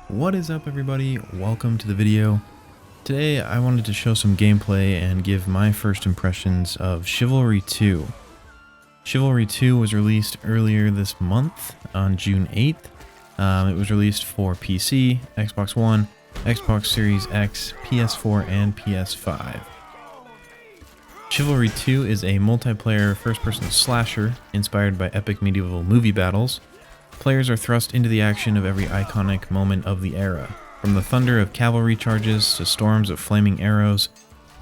What is up, everybody? Welcome to the video. Today I wanted to show some gameplay and give my first impressions of Chivalry II. Chivalry II was released earlier this month on June 8th. It was released for PC, Xbox One, Xbox Series X, PS4, and PS5. Chivalry II is a multiplayer first-person slasher inspired by epic medieval movie battles. Players are thrust into the action of every iconic moment of the era, from the thunder of cavalry charges to storms of flaming arrows,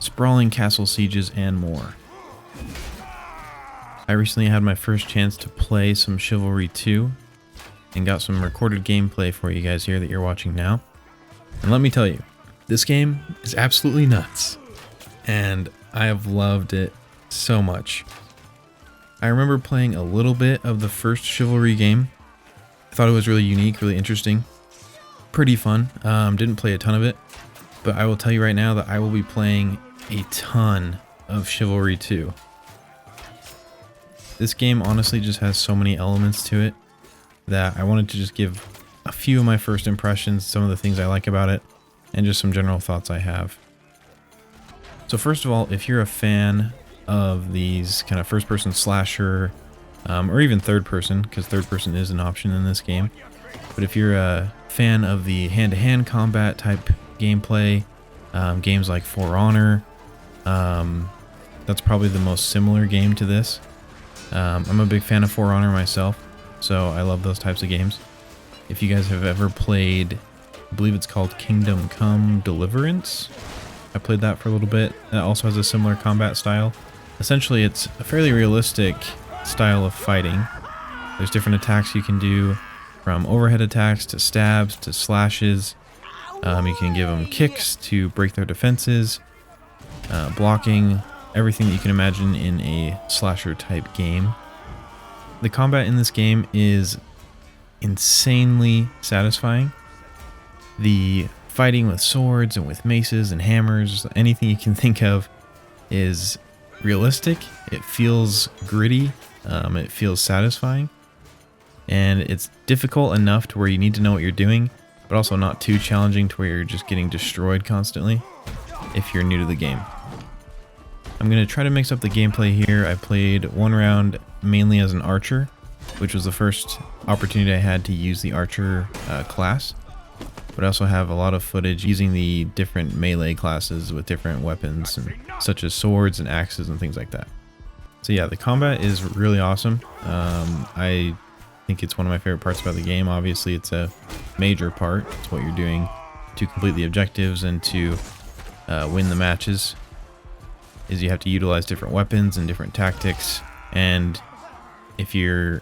sprawling castle sieges, and more. I recently had my first chance to play some Chivalry II and got some recorded gameplay for you guys here that you're watching now. And let me tell you, this game is absolutely nuts, and I have loved it so much. I remember playing a little bit of the first Chivalry game. I thought it was really unique, really interesting, pretty fun. Didn't play a ton of it, but I will tell you right now that I will be playing a ton of Chivalry 2. This game honestly just has so many elements to it that I wanted to just give a few of my first impressions, some of the things I like about it, and just some general thoughts I have. So first of all, if you're a fan of these kind of first-person slasher, or even third-person, because third-person is an option in this game, but if you're a fan of the hand-to-hand combat type gameplay, games like For Honor, that's probably the most similar game to this. I'm a big fan of For Honor myself, so I love those types of games. If you guys have ever played, I believe it's called Kingdom Come Deliverance, I played that for a little bit. It also has a similar combat style. Essentially, it's a fairly realistic style of fighting. There's different attacks you can do, from overhead attacks to stabs to slashes. You can give them kicks to break their defenses, blocking, everything that you can imagine in a slasher type game. The combat in this game is insanely satisfying. The fighting with swords and with maces and hammers, anything you can think of, is realistic. It feels gritty. It feels satisfying, and it's difficult enough to where you need to know what you're doing, but also not too challenging to where you're just getting destroyed constantly if you're new to the game. I'm going to try to mix up the gameplay here. I played one round mainly as an archer, which was the first opportunity I had to use the archer class, but I also have a lot of footage using the different melee classes with different weapons, such as swords and axes and things like that. So yeah, the combat is really awesome. I think it's one of my favorite parts about the game. Obviously, it's a major part. It's what you're doing to complete the objectives and to win the matches, is you have to utilize different weapons and different tactics. And if you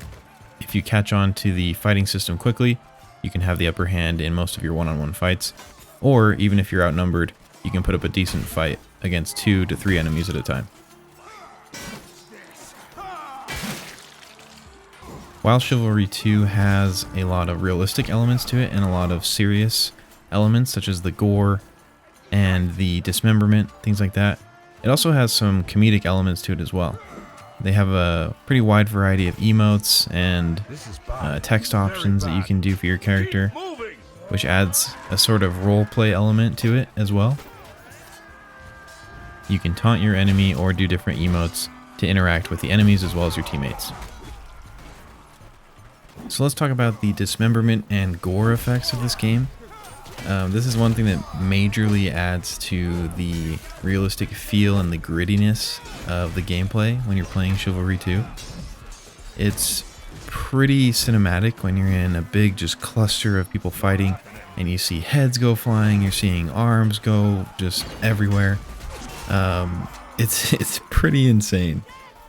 catch on to the fighting system quickly, you can have the upper hand in most of your one-on-one fights. Or even if you're outnumbered, you can put up a decent fight against 2 to 3 enemies at a time. While Chivalry 2 has a lot of realistic elements to it and a lot of serious elements such as the gore and the dismemberment, things like that, it also has some comedic elements to it as well. They have a pretty wide variety of emotes and text options that you can do for your character, which adds a sort of roleplay element to it as well. You can taunt your enemy or do different emotes to interact with the enemies as well as your teammates. So let's talk about the dismemberment and gore effects of this game. This is one thing that majorly adds to the realistic feel and the grittiness of the gameplay when you're playing Chivalry 2. It's pretty cinematic when you're in a big just cluster of people fighting and you see heads go flying, you're seeing arms go just everywhere. It's pretty insane,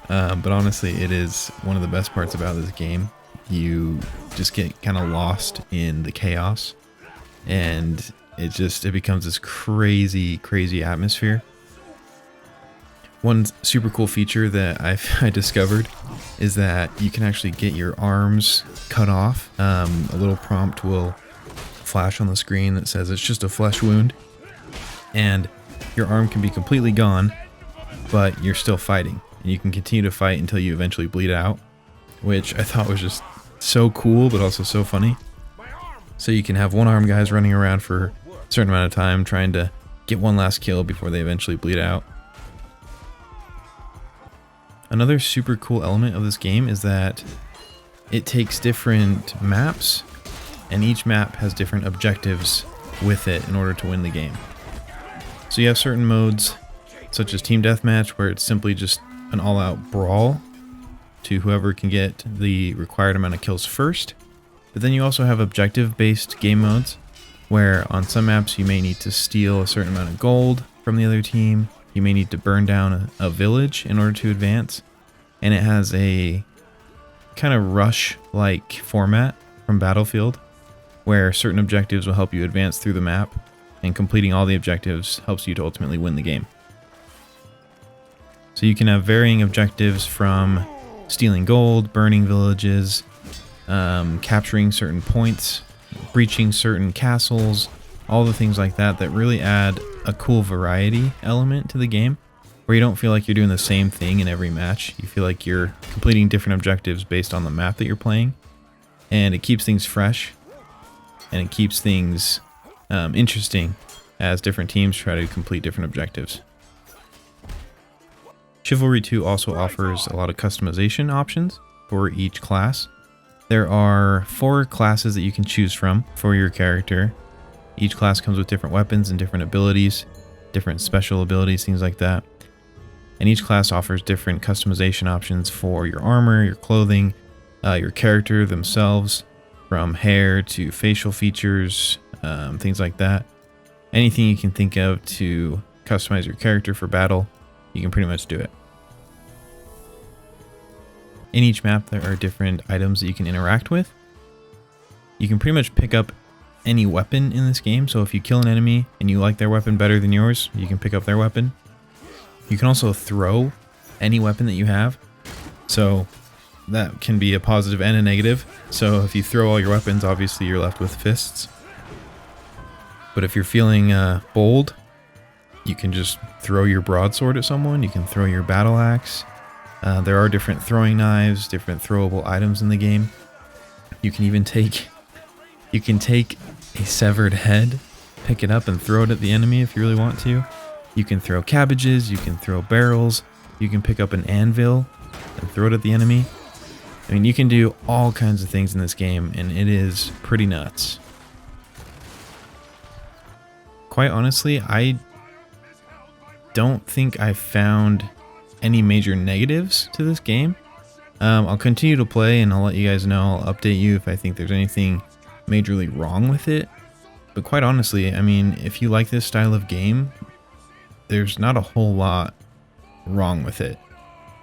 but honestly it is one of the best parts about this game. You just get kind of lost in the chaos, and it becomes this crazy atmosphere. One super cool feature that I discovered is that you can actually get your arms cut off. A little prompt will flash on the screen that says it's just a flesh wound, and your arm can be completely gone, but you're still fighting, and you can continue to fight until you eventually bleed out, which I thought was just so cool, but also so funny. So you can have one-arm guys running around for a certain amount of time trying to get one last kill before they eventually bleed out. Another super cool element of this game is that it takes different maps, and each map has different objectives with it in order to win the game. So you have certain modes, such as Team Deathmatch, where it's simply just an all-out brawl to whoever can get the required amount of kills first. But then you also have objective-based game modes, where on some maps you may need to steal a certain amount of gold from the other team. You may need to burn down a village in order to advance. And it has a kind of rush-like format from Battlefield, where certain objectives will help you advance through the map, and completing all the objectives helps you to ultimately win the game. So you can have varying objectives from stealing gold, burning villages, capturing certain points, breaching certain castles, all the things like that that really add a cool variety element to the game, where you don't feel like you're doing the same thing in every match. You feel like you're completing different objectives based on the map that you're playing, and it keeps things fresh, and it keeps things interesting as different teams try to complete different objectives. Chivalry II also offers a lot of customization options for each class. There are 4 classes that you can choose from for your character. Each class comes with different weapons and different abilities, different special abilities, things like that. And each class offers different customization options for your armor, your clothing, your character themselves, from hair to facial features, things like that. Anything you can think of to customize your character for battle, you can pretty much do it. In each map, there are different items that you can interact with. You can pretty much pick up any weapon in this game, so if you kill an enemy and you like their weapon better than yours, you can pick up their weapon. You can also throw any weapon that you have, so that can be a positive and a negative. So if you throw all your weapons, obviously you're left with fists. But if you're feeling bold, you can just throw your broadsword at someone, you can throw your battle axe. There are different throwing knives, different throwable items in the game. You can even take a severed head, pick it up and throw it at the enemy if you really want to. You can throw cabbages, you can throw barrels, you can pick up an anvil and throw it at the enemy. I mean, you can do all kinds of things in this game, and it is pretty nuts. Quite honestly, I don't think I found any major negatives to this game. I'll continue to play and I'll let you guys know. I'll update you if I think there's anything majorly wrong with it. But quite honestly, I mean, if you like this style of game, there's not a whole lot wrong with it.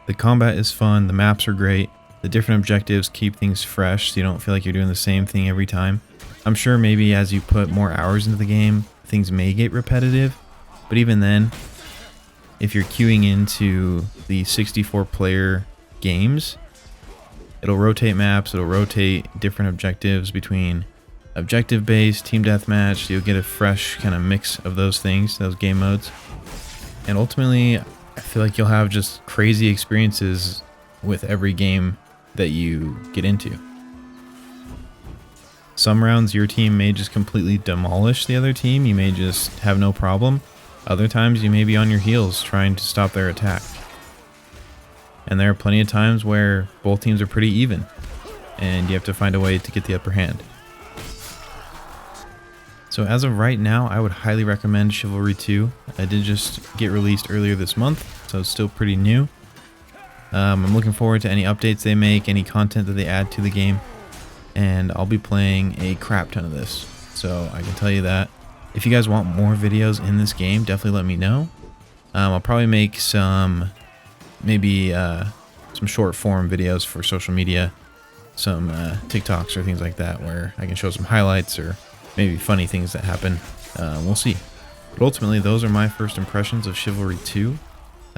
The combat is fun, the maps are great, the different objectives keep things fresh so you don't feel like you're doing the same thing every time. I'm sure maybe as you put more hours into the game, things may get repetitive, but even then, if you're queuing into the 64-player games, it'll rotate maps, it'll rotate different objectives between objective-based, team deathmatch, so you'll get a fresh kind of mix of those things, those game modes. And ultimately, I feel like you'll have just crazy experiences with every game that you get into. Some rounds your team may just completely demolish the other team, you may just have no problem. Other times you may be on your heels trying to stop their attack. And there are plenty of times where both teams are pretty even, and you have to find a way to get the upper hand. So as of right now, I would highly recommend Chivalry II. It did just get released earlier this month, so it's still pretty new. I'm looking forward to any updates they make, any content that they add to the game, and I'll be playing a crap ton of this, so I can tell you that. If you guys want more videos in this game, definitely let me know. I'll probably make some short form videos for social media, some TikToks or things like that, where I can show some highlights or maybe funny things that happen. We'll see. But ultimately, those are my first impressions of Chivalry II.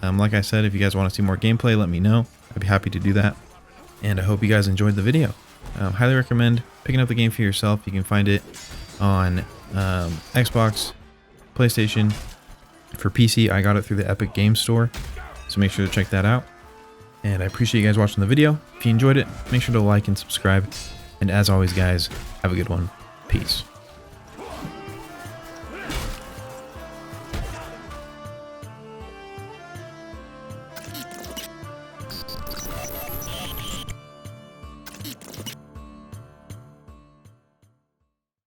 Like I said, if you guys want to see more gameplay, let me know. I'd be happy to do that. And I hope you guys enjoyed the video. Highly recommend picking up the game for yourself. You can find it on Xbox, PlayStation. For PC, I got it through the Epic Games Store, so make sure to check that out. And I appreciate you guys watching the video. If you enjoyed it, make sure to like and subscribe. And as always, guys, have a good one. Peace.